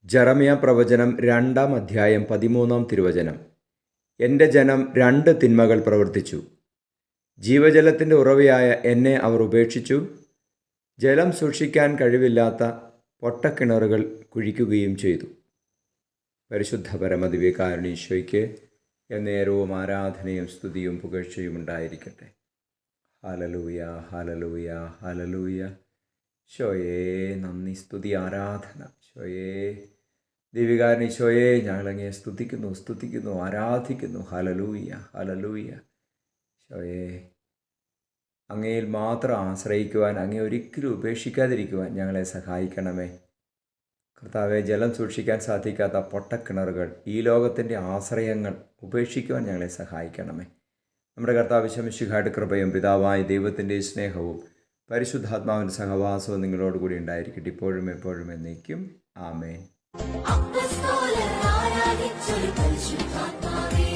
Jeremiah പ്രവചനം 2-ാം അധ്യായം 13-ാം തിരുവചനം. എൻ്റെ ജനം 2 തിന്മകൾ പ്രവർത്തിച്ചു. ജീവജലത്തിൻ്റെ ഉറവയായ എന്നെ അവർ ഉപേക്ഷിച്ചു. ജലം സൂക്ഷിക്കാൻ കഴിവില്ലാത്ത പൊട്ടക്കിണറുകൾ കുഴിക്കുകയും ചെയ്തു. പരിശുദ്ധ പരമദിവ്യകാരുണ്യ-ഈശോയ്ക്ക് എന്നേരവും ആരാധനയും സ്തുതിയും പുകഴ്ചയും ഉണ്ടായിരിക്കട്ടെ. Hallelujah, hallelujah, hallelujah. ഈശോയേ നന്ദി, സ്തുതി, ആരാധന. ഈശോയേ ദൈവികാരൻ ഈശോയെ ഞങ്ങളങ്ങയെ സ്തുതിക്കുന്നു, ആരാധിക്കുന്നു. Hallelujah, hallelujah. ഈശോയെ അങ്ങയിൽ മാത്രം ആശ്രയിക്കുവാൻ, അങ്ങയെ ഒരിക്കലും ഉപേക്ഷിക്കാതിരിക്കുവാൻ ഞങ്ങളെ സഹായിക്കണമേ. കർത്താവെ, ജലം സൂക്ഷിക്കാൻ സാധിക്കാത്ത പൊട്ടക്കിണറുകൾ, ഈ ലോകത്തിൻ്റെ ആശ്രയങ്ങൾ ഉപേക്ഷിക്കുവാൻ ഞങ്ങളെ സഹായിക്കണമേ. നമ്മുടെ കർത്താവ് മിശിഹായുടെ കൃപയും പിതാവായ ദൈവത്തിൻ്റെ സ്നേഹവും പരിശുദ്ധാത്മാവിൻ്റെ സഹവാസവും നിങ്ങളോടുകൂടി ഉണ്ടായിരിക്കട്ടെ, ഇപ്പോഴും എപ്പോഴും എന്നേക്കും. ആമേൻ. അപ്പസ്തോലർ ആരാധിച്ചൊരു പരിശുദ്ധാത്മാവേ